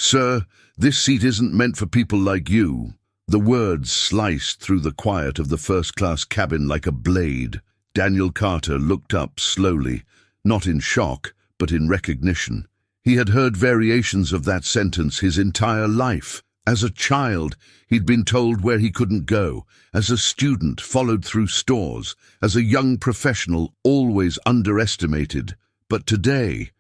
"Sir, this seat isn't meant for people like you." The words sliced through the quiet of the first-class cabin like a blade. Daniel Carter looked up slowly, not in shock, but in recognition. He had heard variations of that sentence his entire life. As a child, he'd been told where he couldn't go. As a student, followed through stores. As a young professional, always underestimated. But today,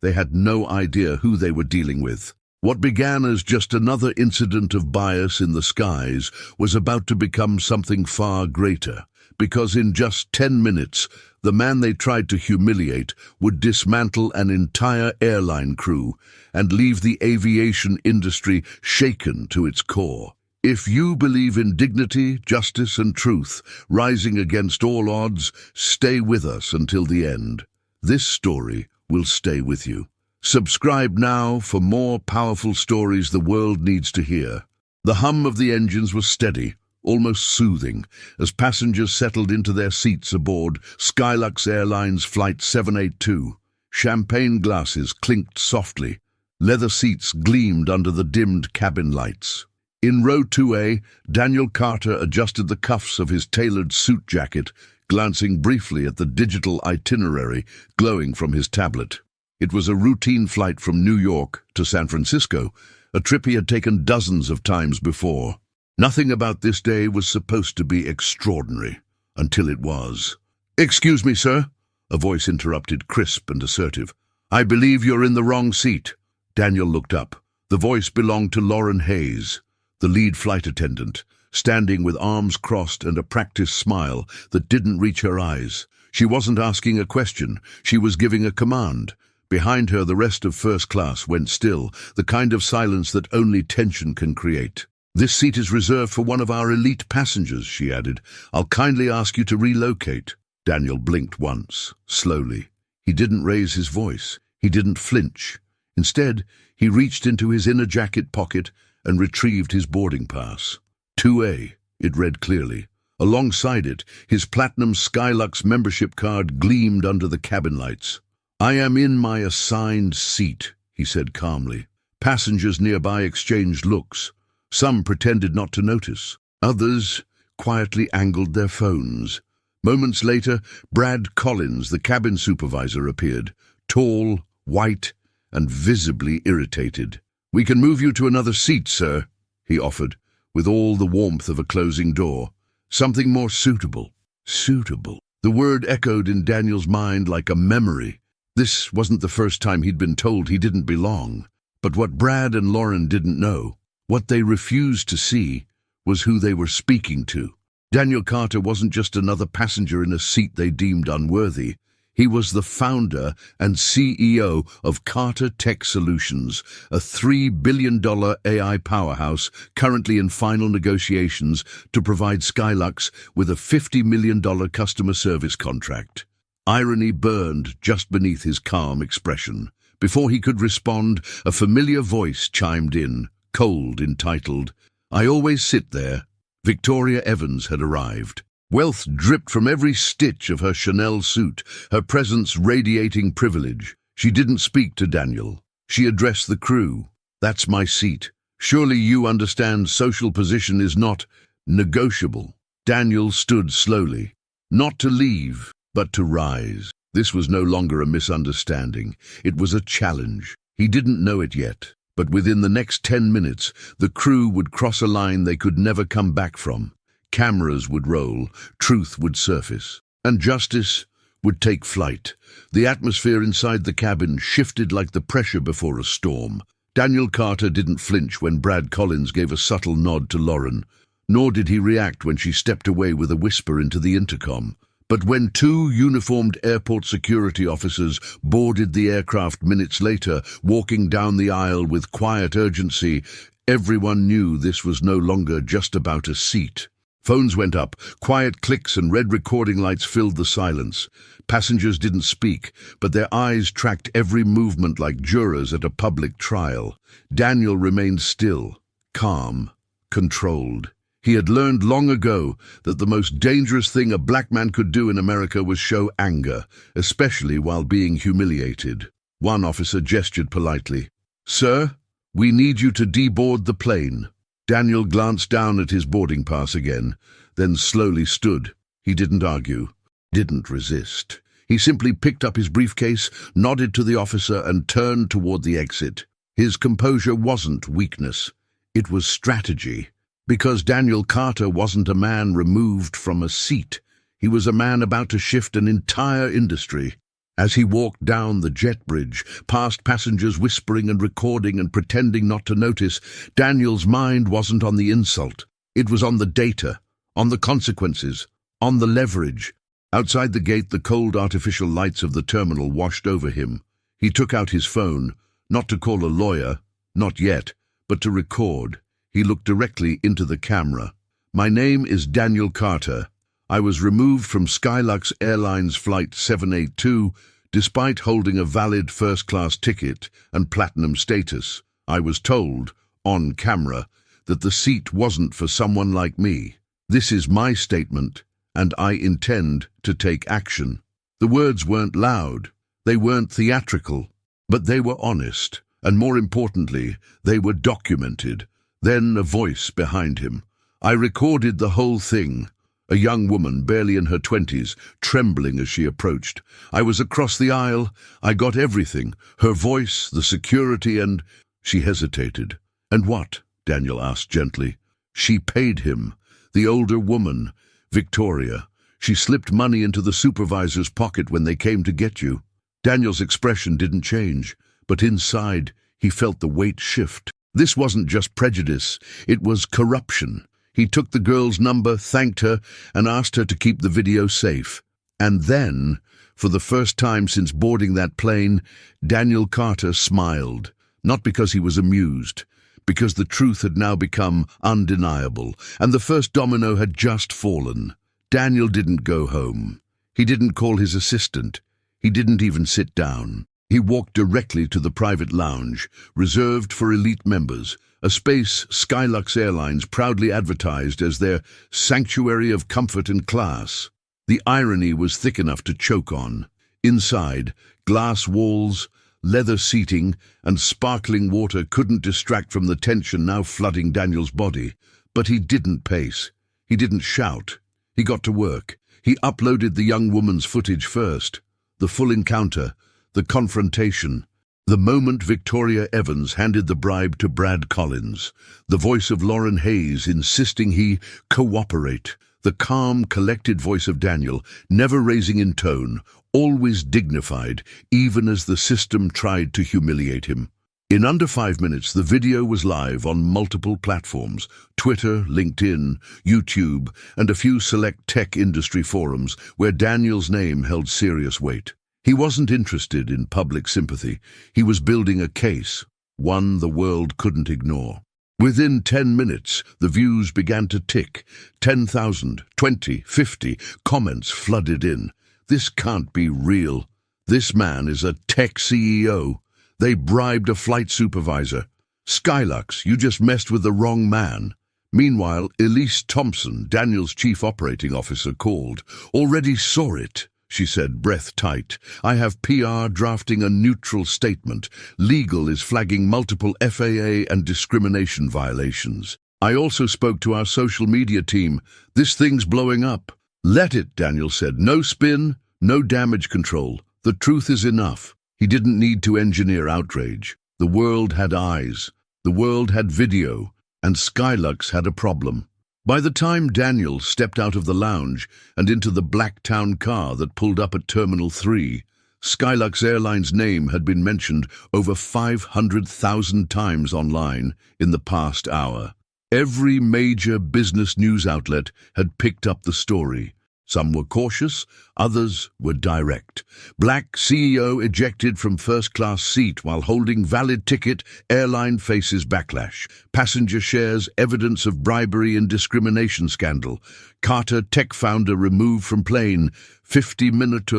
they had no idea who they were dealing with. What began as just another incident of bias in the skies was about to become something far greater. Because in just 10 minutes, the man they tried to humiliate would dismantle an entire airline crew and leave the aviation industry shaken to its core. If you believe in dignity, justice, and truth, rising against all odds, stay with us until the end. This story will stay with you. Subscribe now for more powerful stories the world needs to hear. The hum of the engines was steady, almost soothing, as passengers settled into their seats aboard Skylux Airlines Flight 782. Champagne glasses clinked softly. Leather seats gleamed under the dimmed cabin lights. In row 2A, Daniel Carter adjusted the cuffs of his tailored suit jacket, glancing briefly at the digital itinerary glowing from his tablet. It was a routine flight from New York to San Francisco, a trip he had taken dozens of times before. Nothing about this day was supposed to be extraordinary, until it was. "Excuse me, sir," a voice interrupted, crisp and assertive. "I believe you're in the wrong seat." Daniel looked up. The voice belonged to Lauren Hayes, the lead flight attendant, standing with arms crossed and a practiced smile that didn't reach her eyes. She wasn't asking a question, she was giving a command. Behind her, the rest of first class went still, the kind of silence that only tension can create. "This seat is reserved for one of our elite passengers," she added. "I'll kindly ask you to relocate." Daniel blinked once, slowly. He didn't raise his voice. He didn't flinch. Instead, he reached into his inner jacket pocket and retrieved his boarding pass. 2A, it read clearly. Alongside it, his platinum Skylux membership card gleamed under the cabin lights. "I am in my assigned seat," he said calmly. Passengers nearby exchanged looks. Some pretended not to notice. Others quietly angled their phones. Moments later, Brad Collins, the cabin supervisor, appeared, tall, white, and visibly irritated. "We can move you to another seat, sir," he offered, with all the warmth of a closing door. "Something more suitable." Suitable. The word echoed in Daniel's mind like a memory. This wasn't the first time he'd been told he didn't belong. But what Brad and Lauren didn't know, what they refused to see, was who they were speaking to. Daniel Carter wasn't just another passenger in a seat they deemed unworthy. He was the founder and CEO of Carter Tech Solutions, a $3 billion AI powerhouse currently in final negotiations to provide Skylux with a $50 million customer service contract. Irony burned just beneath his calm expression. Before he could respond, a familiar voice chimed in, cold, entitled, "I always sit there." Victoria Evans had arrived. Wealth dripped from every stitch of her Chanel suit, her presence radiating privilege. She didn't speak to Daniel. She addressed the crew. "That's my seat. Surely you understand social position is not negotiable." Daniel stood slowly, not to leave, but to rise. This was no longer a misunderstanding. It was a challenge. He didn't know it yet, but within the next 10 minutes, the crew would cross a line they could never come back from. Cameras would roll, truth would surface, and justice would take flight. The atmosphere inside the cabin shifted like the pressure before a storm. Daniel Carter didn't flinch when Brad Collins gave a subtle nod to Lauren, nor did he react when she stepped away with a whisper into the intercom. But when two uniformed airport security officers boarded the aircraft minutes later, walking down the aisle with quiet urgency, everyone knew this was no longer just about a seat. Phones went up, quiet clicks and red recording lights filled the silence. Passengers didn't speak, but their eyes tracked every movement like jurors at a public trial. Daniel remained still, calm, controlled. He had learned long ago that the most dangerous thing a black man could do in America was show anger, especially while being humiliated. One officer gestured politely. "Sir, we need you to deboard the plane." Daniel glanced down at his boarding pass again, then slowly stood. He didn't argue, didn't resist. He simply picked up his briefcase, nodded to the officer, and turned toward the exit. His composure wasn't weakness. It was strategy. Because Daniel Carter wasn't a man removed from a seat. He was a man about to shift an entire industry. As he walked down the jet bridge, past passengers whispering and recording and pretending not to notice, Daniel's mind wasn't on the insult. It was on the data, on the consequences, on the leverage. Outside the gate, the cold artificial lights of the terminal washed over him. He took out his phone, not to call a lawyer, not yet, but to record. He looked directly into the camera. "My name is Daniel Carter. I was removed from Skylux Airlines Flight 782 despite holding a valid first-class ticket and platinum status. I was told, on camera, that the seat wasn't for someone like me. This is my statement, and I intend to take action." The words weren't loud, they weren't theatrical, but they were honest, and more importantly, they were documented. Then a voice behind him. "I recorded the whole thing." A young woman, barely in her 20s, trembling as she approached. "I was across the aisle. I got everything. Her voice, the security, and—" She hesitated. "And what?" Daniel asked gently. "She paid him. The older woman, Victoria. She slipped money into the supervisor's pocket when they came to get you." Daniel's expression didn't change, but inside he felt the weight shift. This wasn't just prejudice, it was corruption. He took the girl's number, thanked her, and asked her to keep the video safe. And then, for the first time since boarding that plane, Daniel Carter smiled. Not because he was amused, because the truth had now become undeniable, and the first domino had just fallen. Daniel didn't go home. He didn't call his assistant. He didn't even sit down. He walked directly to the private lounge, reserved for elite members, a space Skylux Airlines proudly advertised as their sanctuary of comfort and class. The irony was thick enough to choke on. Inside, glass walls, leather seating, and sparkling water couldn't distract from the tension now flooding Daniel's body. But he didn't pace. He didn't shout. He got to work. He uploaded the young woman's footage first. The full encounter, the confrontation. The moment Victoria Evans handed the bribe to Brad Collins, the voice of Lauren Hayes insisting he cooperate, the calm, collected voice of Daniel, never raising in tone, always dignified, even as the system tried to humiliate him. In under 5 minutes, the video was live on multiple platforms, Twitter, LinkedIn, YouTube, and a few select tech industry forums where Daniel's name held serious weight. He wasn't interested in public sympathy. He was building a case, one the world couldn't ignore. Within 10 minutes, the views began to tick. 10,000, 20, 50 comments flooded in. "This can't be real. This man is a tech CEO. They bribed a flight supervisor. Skylux, you just messed with the wrong man." Meanwhile, Elise Thompson, Daniel's chief operating officer, called. "Already saw it," she said, breath tight. "I have PR drafting a neutral statement. Legal is flagging multiple FAA and discrimination violations. I also spoke to our social media team. This thing's blowing up." "Let it," Daniel said. "No spin, no damage control. The truth is enough." He didn't need to engineer outrage. The world had eyes. The world had video. And Skylux had a problem. By the time Daniel stepped out of the lounge and into the Blacktown car that pulled up at Terminal 3, Skylux Airlines' name had been mentioned over 500,000 times online in the past hour. Every major business news outlet had picked up the story. Some were cautious, others were direct. Black CEO ejected from first-class seat while holding valid ticket, airline faces backlash. Passenger shares evidence of bribery and discrimination scandal. Carter tech founder removed from plane. 50-minute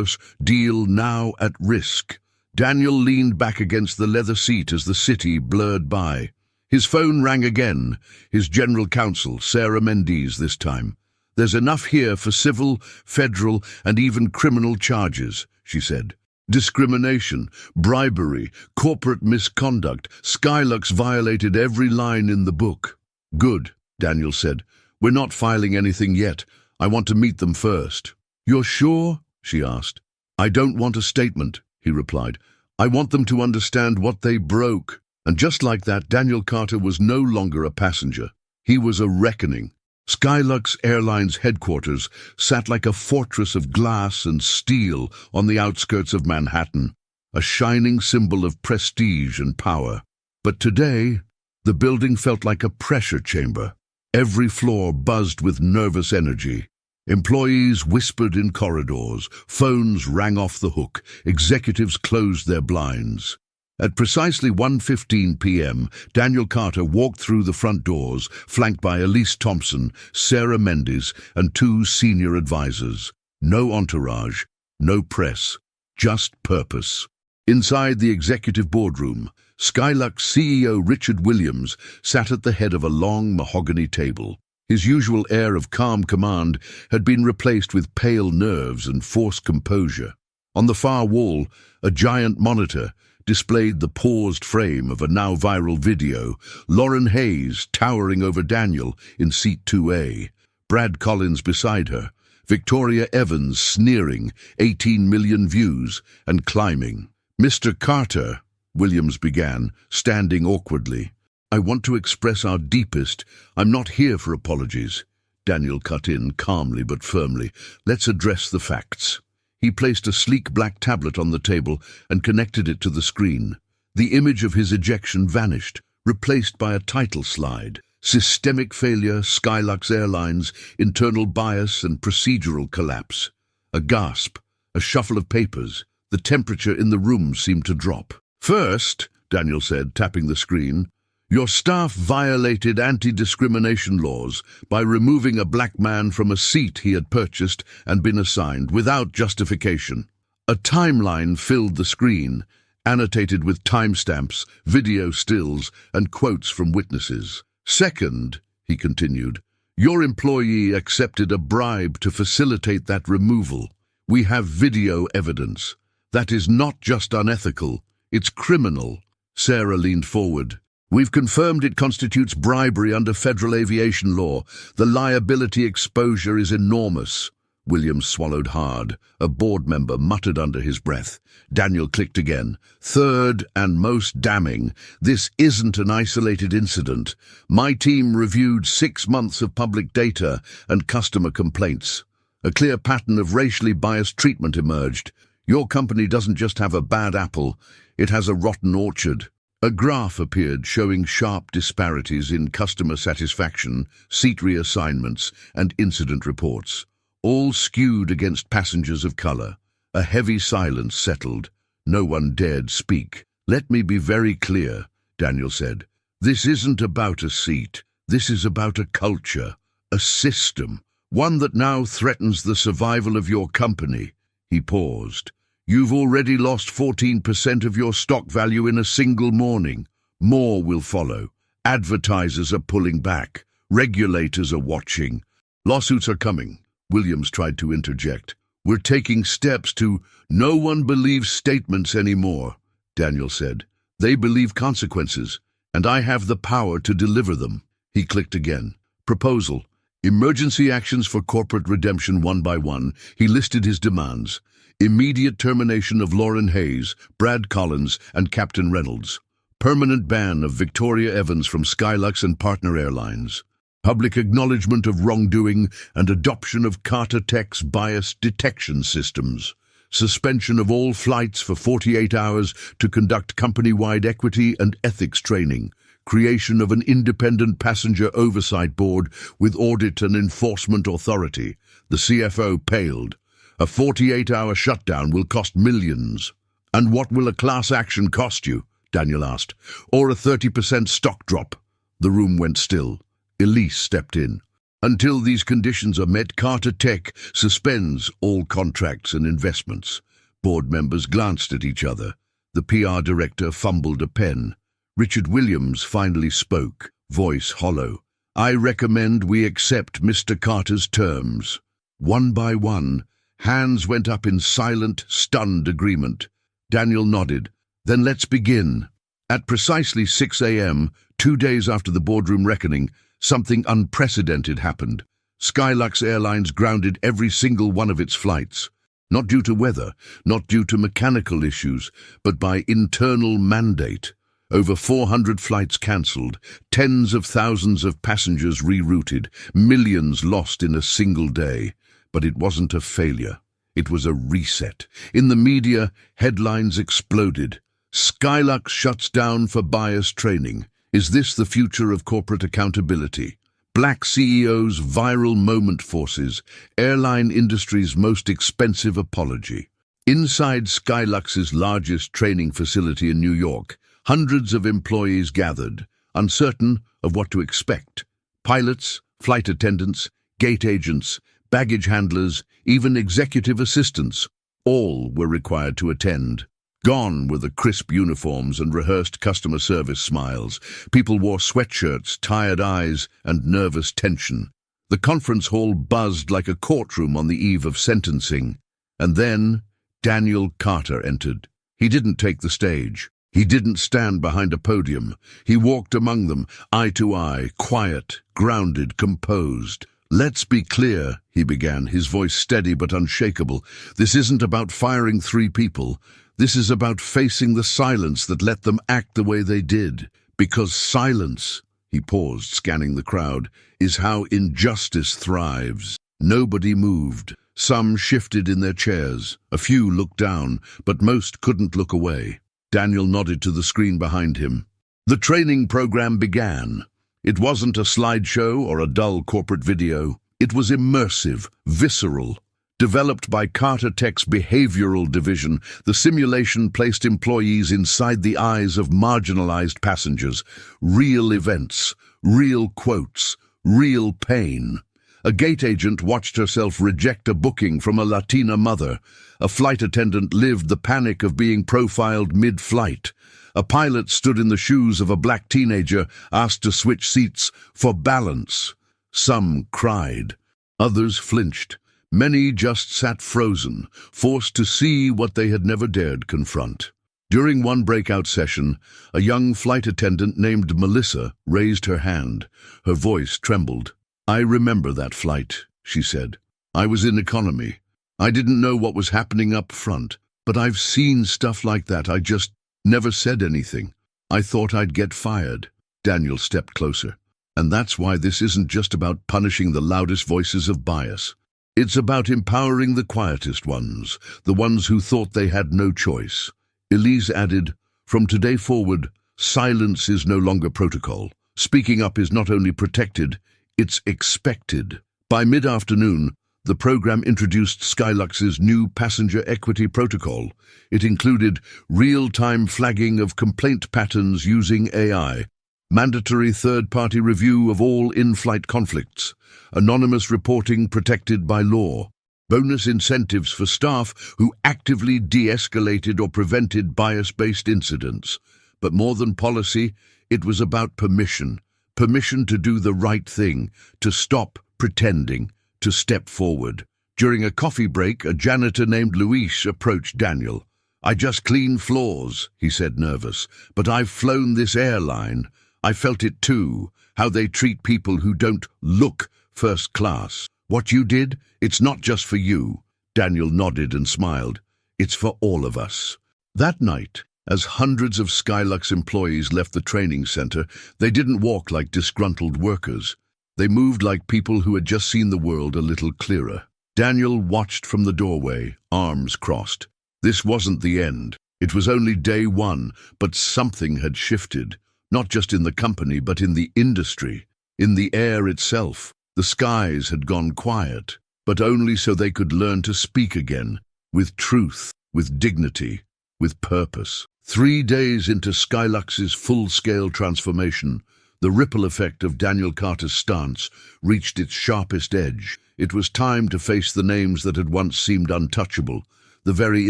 deal now at risk. Daniel leaned back against the leather seat as the city blurred by. His phone rang again. His general counsel, Sarah Mendes, this time. "There's enough here for civil, federal, and even criminal charges," she said. Discrimination, bribery, corporate misconduct. Skylux violated every line in the book. Good, Daniel said. We're not filing anything yet. I want to meet them first. You're sure? She asked. I don't want a statement, he replied. I want them to understand what they broke. And just like that, Daniel Carter was no longer a passenger. He was a reckoning. Skylux Airline's headquarters sat like a fortress of glass and steel on the outskirts of Manhattan, a shining symbol of prestige and power. But today, the building felt like a pressure chamber. Every floor buzzed with nervous energy. Employees whispered in corridors, phones rang off the hook, executives closed their blinds. At precisely 1:15 p.m., Daniel Carter walked through the front doors, flanked by Elise Thompson, Sarah Mendes, and two senior advisors. No entourage, no press, just purpose. Inside the executive boardroom, Skylux CEO Richard Williams sat at the head of a long mahogany table. His usual air of calm command had been replaced with pale nerves and forced composure. On the far wall, a giant monitor displayed the paused frame of a now viral video, Lauren Hayes towering over Daniel in seat 2A, Brad Collins beside her, Victoria Evans sneering, 18 million views, and climbing. Mr. Carter, Williams began, standing awkwardly. I want to express our deepest, I'm not here for apologies. Daniel cut in, calmly but firmly. Let's address the facts. He placed a sleek black tablet on the table and connected it to the screen. The image of his ejection vanished, replaced by a title slide. Systemic failure, Skylux Airlines, internal bias and procedural collapse. A gasp, a shuffle of papers. The temperature in the room seemed to drop. First, Daniel said, tapping the screen, your staff violated anti-discrimination laws by removing a black man from a seat he had purchased and been assigned without justification. A timeline filled the screen, annotated with timestamps, video stills, and quotes from witnesses. Second, he continued, your employee accepted a bribe to facilitate that removal. We have video evidence. That is not just unethical, it's criminal. Sarah leaned forward. We've confirmed it constitutes bribery under federal aviation law. The liability exposure is enormous. Williams swallowed hard. A board member muttered under his breath. Daniel clicked again. Third, and most damning, this isn't an isolated incident. My team reviewed 6 months of public data and customer complaints. A clear pattern of racially biased treatment emerged. Your company doesn't just have a bad apple, it has a rotten orchard. A graph appeared showing sharp disparities in customer satisfaction, seat reassignments, and incident reports, all skewed against passengers of color. A heavy silence settled. No one dared speak. Let me be very clear, Daniel said. This isn't about a seat. This is about a culture, a system, one that now threatens the survival of your company. He paused. You've already lost 14% of your stock value in a single morning. More will follow. Advertisers are pulling back. Regulators are watching. Lawsuits are coming. Williams tried to interject. We're taking steps to... No one believes statements anymore, Daniel said. They believe consequences, and I have the power to deliver them. He clicked again. Proposal. Emergency actions for corporate redemption one by one. He listed his demands. Immediate termination of Lauren Hayes, Brad Collins, and Captain Reynolds. Permanent ban of Victoria Evans from Skylux and partner airlines. Public acknowledgement of wrongdoing and adoption of Carter Tech's bias detection systems. Suspension of all flights for 48 hours to conduct company-wide equity and ethics training. Creation of an independent passenger oversight board with audit and enforcement authority. The CFO paled. A 48-hour shutdown will cost millions. And what will a class action cost you? Daniel asked. Or a 30% stock drop? The room went still. Elise stepped in. Until these conditions are met, Carter Tech suspends all contracts and investments. Board members glanced at each other. The PR director fumbled a pen. Richard Williams finally spoke, voice hollow. I recommend we accept Mr. Carter's terms. One by one, hands went up in silent, stunned agreement. Daniel nodded. Then let's begin. At precisely 6 a.m., 2 days after the boardroom reckoning, something unprecedented happened. Skylux Airlines grounded every single one of its flights. Not due to weather, not due to mechanical issues, but by internal mandate. Over 400 flights cancelled, tens of thousands of passengers rerouted, millions lost in a single day. But it wasn't a failure. It was a reset. In the media, headlines exploded. Skylux shuts down for bias training. Is this the future of corporate accountability? Black CEOs, viral moment forces, airline industry's most expensive apology. Inside Skylux's largest training facility in New York, hundreds of employees gathered, uncertain of what to expect. Pilots, flight attendants, gate agents, baggage handlers, even executive assistants, all were required to attend. Gone were the crisp uniforms and rehearsed customer service smiles. People wore sweatshirts, tired eyes, and nervous tension. The conference hall buzzed like a courtroom on the eve of sentencing. And then Daniel Carter entered. He didn't take the stage. He didn't stand behind a podium. He walked among them, eye to eye, quiet, grounded, composed. "Let's be clear," he began, his voice steady but unshakable. "This isn't about firing 3 people. This is about facing the silence that let them act the way they did. Because silence," he paused, scanning the crowd, "is how injustice thrives." Nobody moved. Some shifted in their chairs. A few looked down, but most couldn't look away. Daniel nodded to the screen behind him. The training program began. It wasn't a slideshow or a dull corporate video. It was immersive, visceral. Developed by Carter Tech's behavioral division, the simulation placed employees inside the eyes of marginalized passengers. Real events, real quotes, real pain. A gate agent watched herself reject a booking from a Latina mother. A flight attendant lived the panic of being profiled mid-flight. A pilot stood in the shoes of a black teenager asked to switch seats for balance. Some cried. Others flinched. Many just sat frozen, forced to see what they had never dared confront. During one breakout session, a young flight attendant named Melissa raised her hand. Her voice trembled. "I remember that flight," she said. "I was in economy. I didn't know what was happening up front, but I've seen stuff like that. I just never said anything. I thought I'd get fired." Daniel stepped closer. "And that's why this isn't just about punishing the loudest voices of bias. It's about empowering the quietest ones, the ones who thought they had no choice." Elise added, "From today forward, silence is no longer protocol. Speaking up is not only protected, it's expected." By mid-afternoon, the program introduced Skylux's new passenger equity protocol. It included real-time flagging of complaint patterns using AI, mandatory third-party review of all in-flight conflicts, anonymous reporting protected by law, bonus incentives for staff who actively de-escalated or prevented bias-based incidents. But more than policy, it was about permission. Permission to do the right thing, to stop pretending, to step forward. During a coffee break, a janitor named Luis approached Daniel. "I just cleaned floors," he said, nervous, "but I've flown this airline. I felt it too, how they treat people who don't look first class. What you did, it's not just for you." Daniel nodded and smiled. "It's for all of us." That night, as hundreds of Skylux employees left the training center, they didn't walk like disgruntled workers. They moved like people who had just seen the world a little clearer. Daniel watched from the doorway, arms crossed. This wasn't the end. It was only day one, but something had shifted. Not just in the company, but in the industry, in the air itself. The skies had gone quiet, but only so they could learn to speak again, with truth, with dignity, with purpose. 3 days into Skylux's full-scale transformation, the ripple effect of Daniel Carter's stance reached its sharpest edge. It was time to face the names that had once seemed untouchable, the very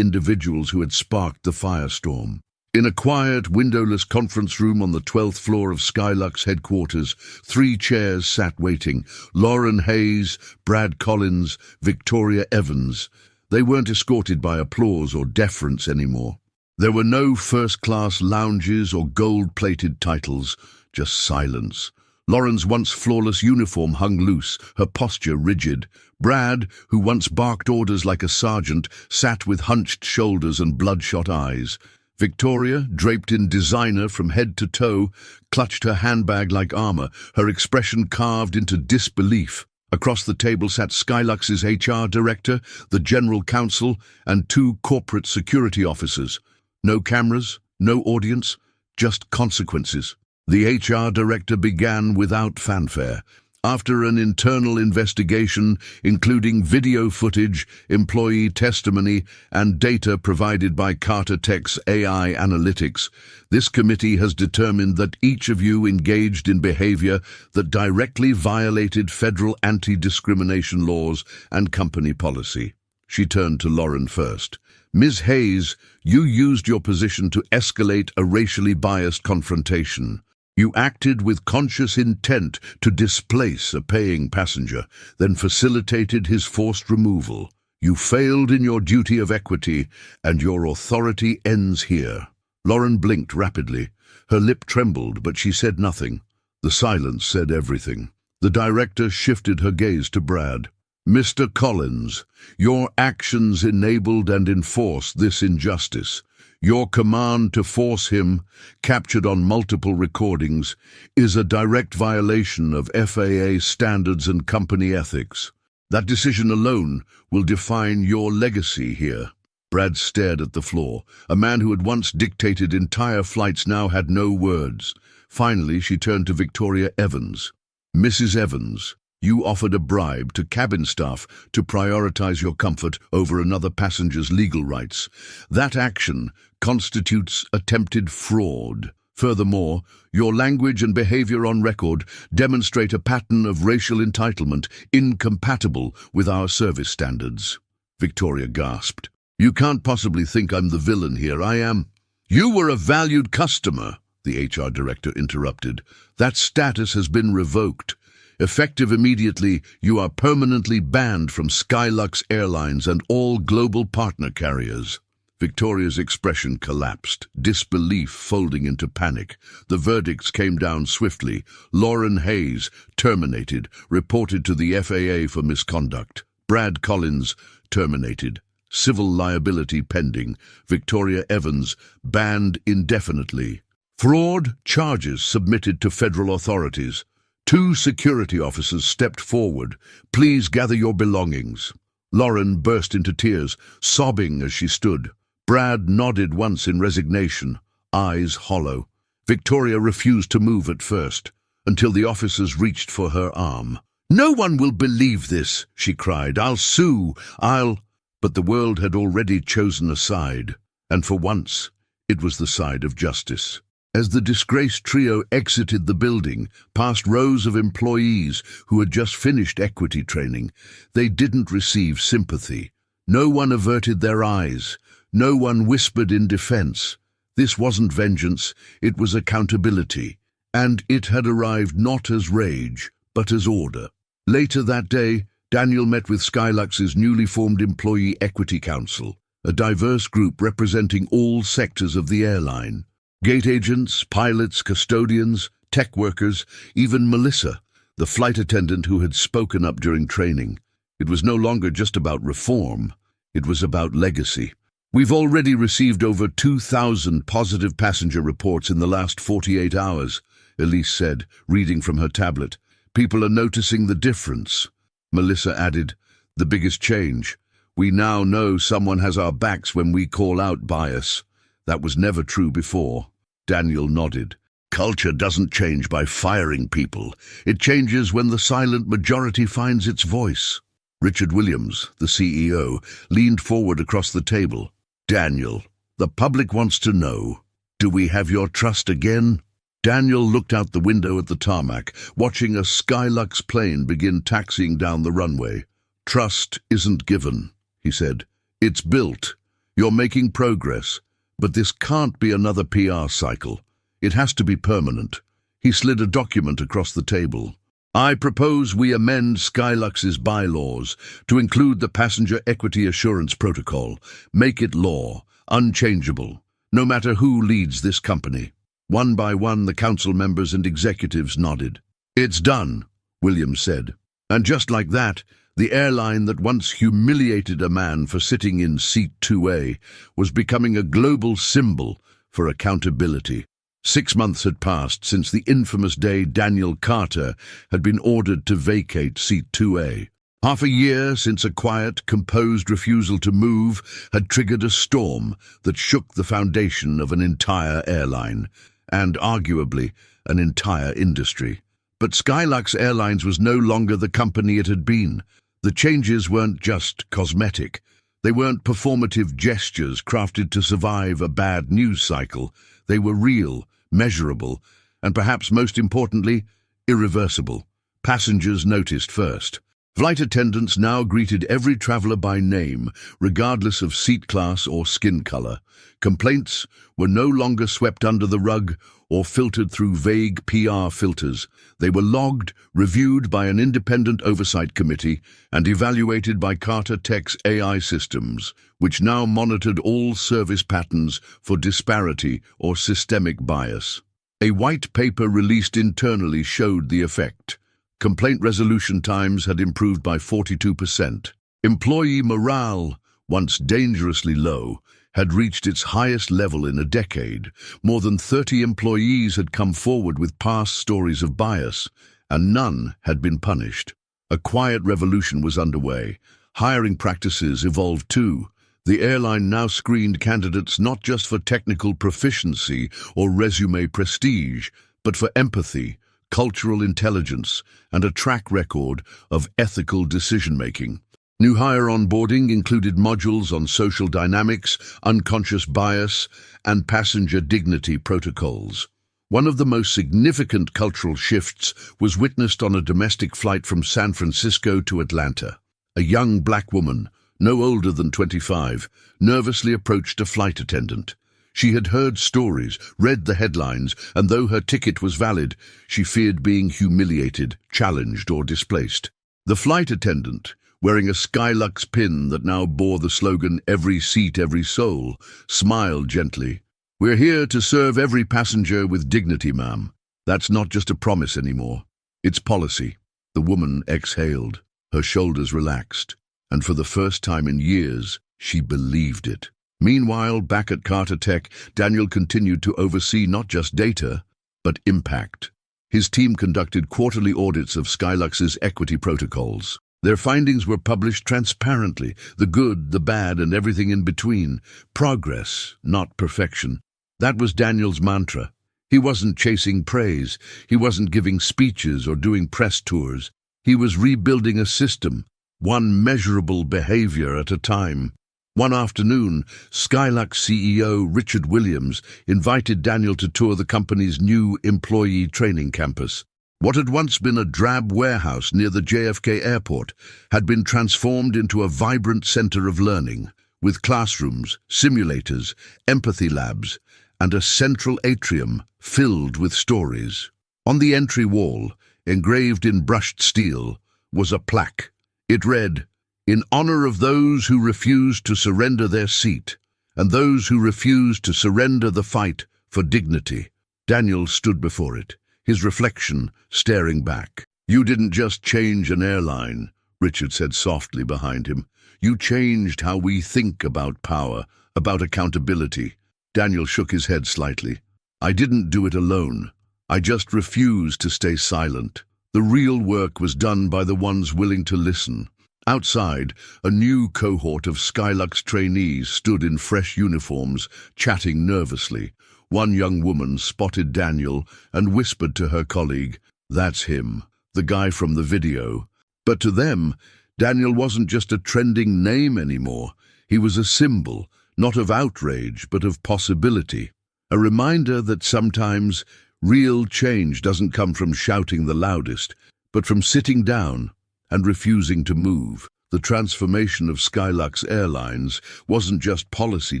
individuals who had sparked the firestorm. In a quiet, windowless conference room on the 12th floor of Skylux headquarters, 3 chairs sat waiting. Lauren Hayes, Brad Collins, Victoria Evans. They weren't escorted by applause or deference anymore. There were no first-class lounges or gold-plated titles, just silence. Lauren's once flawless uniform hung loose, her posture rigid. Brad, who once barked orders like a sergeant, sat with hunched shoulders and bloodshot eyes. Victoria, draped in designer from head to toe, clutched her handbag like armor, her expression carved into disbelief. Across the table sat Skylux's HR director, the general counsel, and two corporate security officers. No cameras, no audience, just consequences. The HR director began without fanfare. After an internal investigation, including video footage, employee testimony, and data provided by Carter Tech's AI analytics, this committee has determined that each of you engaged in behavior that directly violated federal anti-discrimination laws and company policy. She turned to Lauren first. Ms. Hayes, you used your position to escalate a racially biased confrontation. You acted with conscious intent to displace a paying passenger, then facilitated his forced removal. You failed in your duty of equity, and your authority ends here. Lauren blinked rapidly. Her lip trembled, but she said nothing. The silence said everything. The director shifted her gaze to Brad. Mr. Collins, your actions enabled and enforced this injustice. Your command to force him, captured on multiple recordings, is a direct violation of FAA standards and company ethics. That decision alone will define your legacy here. Brad stared at the floor. A man who had once dictated entire flights now had no words. Finally, she turned to Victoria Evans. Mrs. Evans, you offered a bribe to cabin staff to prioritize your comfort over another passenger's legal rights. That action constitutes attempted fraud. Furthermore, your language and behavior on record demonstrate a pattern of racial entitlement incompatible with our service standards. Victoria gasped. You can't possibly think I'm the villain here. I am. You were a valued customer, the HR director interrupted. That status has been revoked. Effective immediately, you are permanently banned from Skylux Airlines and all global partner carriers. Victoria's expression collapsed, disbelief folding into panic. The verdicts came down swiftly. Lauren Hayes, terminated, reported to the FAA for misconduct. Brad Collins, terminated. Civil liability pending. Victoria Evans, banned indefinitely. Fraud charges submitted to federal authorities. 2 security officers stepped forward. Please gather your belongings. Lauren burst into tears, sobbing as she stood. Brad nodded once in resignation, eyes hollow. Victoria refused to move at first, until the officers reached for her arm. No one will believe this, she cried. I'll sue, But the world had already chosen a side, and for once, it was the side of justice. As the disgraced trio exited the building, past rows of employees who had just finished equity training, they didn't receive sympathy. No one averted their eyes. No one whispered in defense. This wasn't vengeance, it was accountability. And it had arrived not as rage, but as order. Later that day, Daniel met with Skylux's newly formed Employee Equity Council, a diverse group representing all sectors of the airline. Gate agents, pilots, custodians, tech workers, even Melissa, the flight attendant who had spoken up during training. It was no longer just about reform, it was about legacy. We've already received over 2,000 positive passenger reports in the last 48 hours, Elise said, reading from her tablet. People are noticing the difference. Melissa added, the biggest change. We now know someone has our backs when we call out bias. That was never true before. Daniel nodded. Culture doesn't change by firing people. It changes when the silent majority finds its voice. Richard Williams, the CEO, leaned forward across the table. Daniel, the public wants to know, do we have your trust again? Daniel looked out the window at the tarmac, watching a Skylux plane begin taxiing down the runway. Trust isn't given, he said. It's built. You're making progress. But this can't be another PR cycle. It has to be permanent. He slid a document across the table. I propose we amend Skylux's bylaws to include the Passenger Equity Assurance Protocol. Make it law, unchangeable. no matter who leads this company. One by one, the council members and executives nodded. "It's done," Williams said. And just like that, the airline that once humiliated a man for sitting in seat 2A was becoming a global symbol for accountability. 6 months had passed since the infamous day Daniel Carter had been ordered to vacate seat 2A. Half a year since a quiet, composed refusal to move had triggered a storm that shook the foundation of an entire airline, and arguably an entire industry. But Skylux Airlines was no longer the company it had been. The changes weren't just cosmetic. They weren't performative gestures crafted to survive a bad news cycle. They were real, measurable, and perhaps most importantly, irreversible. Passengers noticed first. Flight attendants now greeted every traveler by name, regardless of seat class or skin color. Complaints were no longer swept under the rug or filtered through vague PR filters. They were logged, reviewed by an independent oversight committee, and evaluated by Carter Tech's AI systems, which now monitored all service patterns for disparity or systemic bias. A white paper released internally showed the effect. Complaint resolution times had improved by 42%. Employee morale, once dangerously low, had reached its highest level in a decade. More than 30 employees had come forward with past stories of bias, and none had been punished. A quiet revolution was underway. Hiring practices evolved too. The airline now screened candidates not just for technical proficiency or resume prestige, but for empathy, cultural intelligence, and a track record of ethical decision-making. New hire onboarding included modules on social dynamics, unconscious bias, and passenger dignity protocols. One of the most significant cultural shifts was witnessed on a domestic flight from San Francisco to Atlanta. A young black woman, no older than 25, nervously approached a flight attendant. She had heard stories, read the headlines, and though her ticket was valid, she feared being humiliated, challenged, or displaced. The flight attendant, wearing a Skylux pin that now bore the slogan "Every seat, every soul," smiled gently. "We're here to serve every passenger with dignity, ma'am. That's not just a promise anymore. It's policy." The woman exhaled, her shoulders relaxed, and for the first time in years, she believed it. Meanwhile, back at Carter Tech, Daniel continued to oversee not just data, but impact. His team conducted quarterly audits of Skylux's equity protocols. Their findings were published transparently, the good, the bad, and everything in between. Progress, not perfection. That was Daniel's mantra. He wasn't chasing praise. He wasn't giving speeches or doing press tours. He was rebuilding a system, one measurable behavior at a time. One afternoon, Skylux CEO Richard Williams invited Daniel to tour the company's new employee training campus. What had once been a drab warehouse near the JFK airport had been transformed into a vibrant center of learning, with classrooms, simulators, empathy labs, and a central atrium filled with stories. On the entry wall, engraved in brushed steel, was a plaque. It read, "In honor of those who refuse to surrender their seat, and those who refuse to surrender the fight for dignity." Daniel stood before it, his reflection staring back. "You didn't just change an airline," Richard said softly behind him. "You changed how we think about power, about accountability." Daniel shook his head slightly. "I didn't do it alone. I just refused to stay silent. The real work was done by the ones willing to listen." Outside, a new cohort of Skylux trainees stood in fresh uniforms, chatting nervously. One young woman spotted Daniel and whispered to her colleague, "That's him, the guy from the video." But to them, Daniel wasn't just a trending name anymore. He was a symbol, not of outrage, but of possibility. A reminder that sometimes real change doesn't come from shouting the loudest, but from sitting down and refusing to move. The transformation of Skylux Airlines wasn't just policy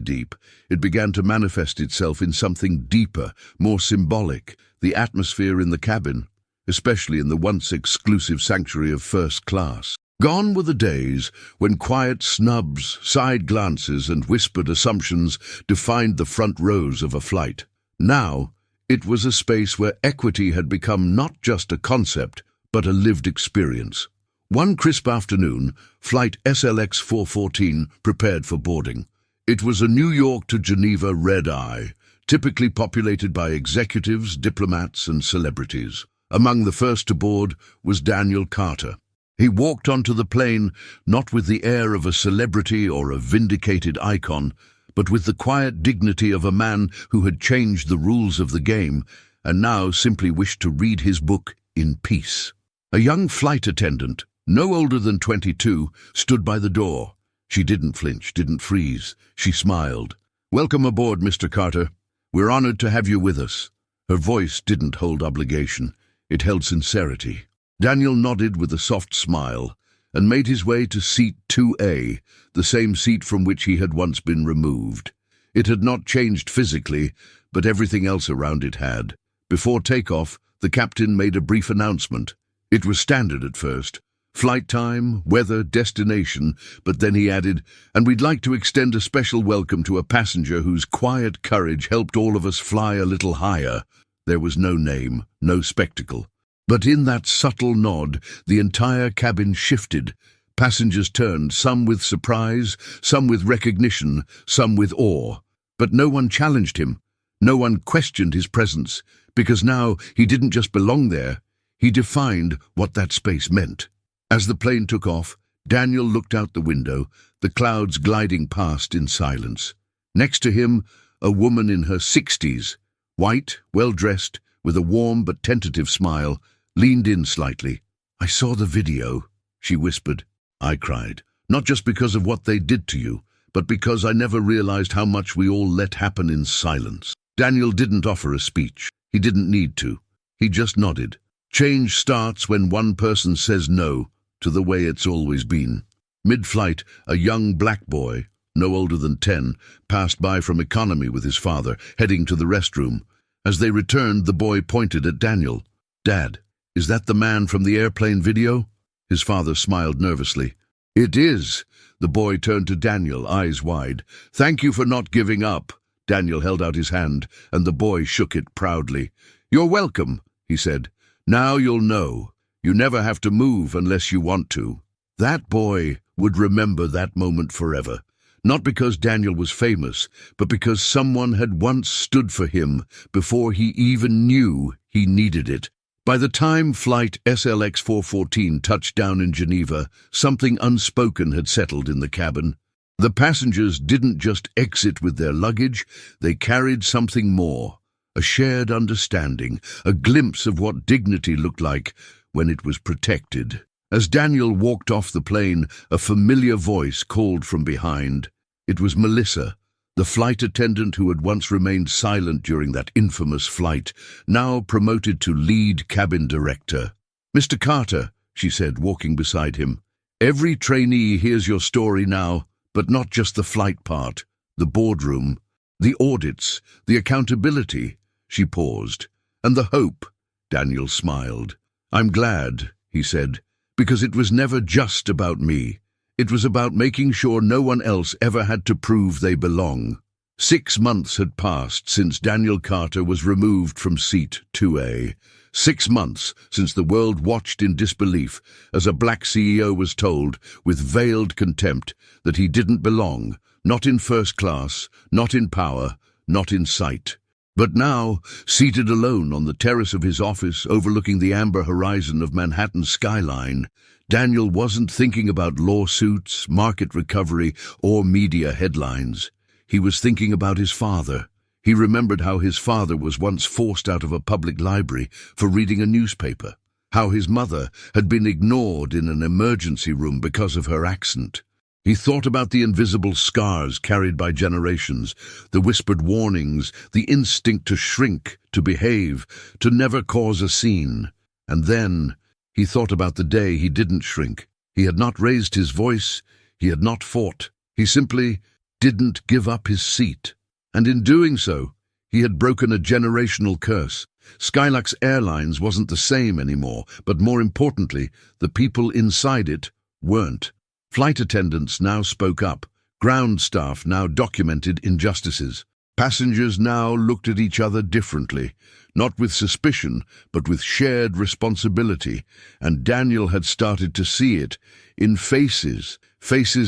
deep. It began to manifest itself in something deeper, more symbolic, the atmosphere in the cabin, especially in the once exclusive sanctuary of first class. Gone were the days when quiet snubs, side glances, and whispered assumptions defined the front rows of a flight. Now, it was a space where equity had become not just a concept, but a lived experience. One crisp afternoon, flight SLX 414 prepared for boarding. It was a New York to Geneva red-eye, typically populated by executives, diplomats, and celebrities. Among the first to board was Daniel Carter. He walked onto the plane not with the air of a celebrity or a vindicated icon, but with the quiet dignity of a man who had changed the rules of the game and now simply wished to read his book in peace. A young flight attendant, no older than 22, stood by the door. She didn't flinch, didn't freeze. She smiled. "Welcome aboard, Mr. Carter. We're honored to have you with us." Her voice didn't hold obligation. It held sincerity. Daniel nodded with a soft smile and made his way to seat 2A, the same seat from which he had once been removed. It had not changed physically, but everything else around it had. Before takeoff, the captain made a brief announcement. It was standard at first. Flight time, weather, destination, but then he added, "And we'd like to extend a special welcome to a passenger whose quiet courage helped all of us fly a little higher." There was no name, no spectacle. But in that subtle nod, the entire cabin shifted. Passengers turned, some with surprise, some with recognition, some with awe. But no one challenged him. No one questioned his presence, because now he didn't just belong there. He defined what that space meant. As the plane took off, Daniel looked out the window, the clouds gliding past in silence. Next to him, a woman in her 60s, white, well-dressed, with a warm but tentative smile, leaned in slightly. "I saw the video," she whispered. I cried, "Not just because of what they did to you, but because I never realized how much we all let happen in silence." Daniel didn't offer a speech. He didn't need to. He just nodded. Change starts when one person says no to the way it's always been. Mid-flight, a young black boy, no older than 10, passed by from economy with his father, heading to the restroom. As they returned, the boy pointed at Daniel. "Dad, is that the man from the airplane video?" His father smiled nervously. "It is." The boy turned to Daniel, eyes wide. "Thank you for not giving up." Daniel held out his hand, and the boy shook it proudly. "You're welcome," he said. "Now you'll know. You never have to move unless you want to." That boy would remember that moment forever. Not because Daniel was famous, but because someone had once stood for him before he even knew he needed it. By the time flight SLX 414 touched down in Geneva, something unspoken had settled in the cabin. The passengers didn't just exit with their luggage, they carried something more. A shared understanding, a glimpse of what dignity looked like when it was protected. As Daniel walked off the plane, a familiar voice called from behind. It was Melissa, the flight attendant who had once remained silent during that infamous flight, now promoted to lead cabin director. "Mr. Carter," she said, walking beside him, "every trainee hears your story now, but not just the flight part, the boardroom, the audits, the accountability." She paused. "And the hope." Daniel smiled. "I'm glad," he said, "because it was never just about me. It was about making sure no one else ever had to prove they belong." 6 months had passed since Daniel Carter was removed from seat 2A. 6 months since the world watched in disbelief as a black CEO was told, with veiled contempt, that he didn't belong, not in first class, not in power, not in sight. But now, seated alone on the terrace of his office overlooking the amber horizon of Manhattan's skyline, Daniel wasn't thinking about lawsuits, market recovery, or media headlines. He was thinking about his father. He remembered how his father was once forced out of a public library for reading a newspaper, how his mother had been ignored in an emergency room because of her accent. He thought about the invisible scars carried by generations, the whispered warnings, the instinct to shrink, to behave, to never cause a scene. And then he thought about the day he didn't shrink. He had not raised his voice, he had not fought. He simply didn't give up his seat. And in doing so, he had broken a generational curse. Skylux Airlines wasn't the same anymore, but more importantly, the people inside it weren't. Flight attendants now spoke up. Ground staff now documented injustices. Passengers now looked at each other differently, not with suspicion, but with shared responsibility, and Daniel had started to see it in faces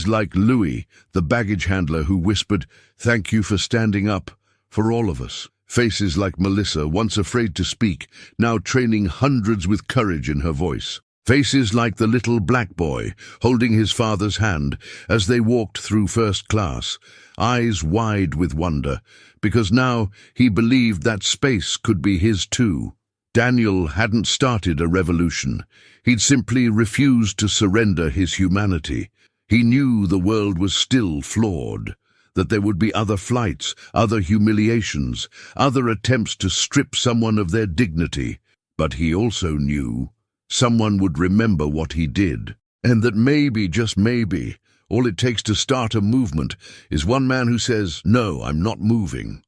like Louis, the baggage handler who whispered, "Thank you for standing up for all of us." Faces like Melissa, once afraid to speak, now training hundreds with courage in her voice. Faces like the little black boy, holding his father's hand as they walked through first class, eyes wide with wonder, because now he believed that space could be his too. Daniel hadn't started a revolution. He'd simply refused to surrender his humanity. He knew the world was still flawed, that there would be other flights, other humiliations, other attempts to strip someone of their dignity. But he also knew someone would remember what he did, and that maybe, just maybe, all it takes to start a movement is one man who says, "No, I'm not moving."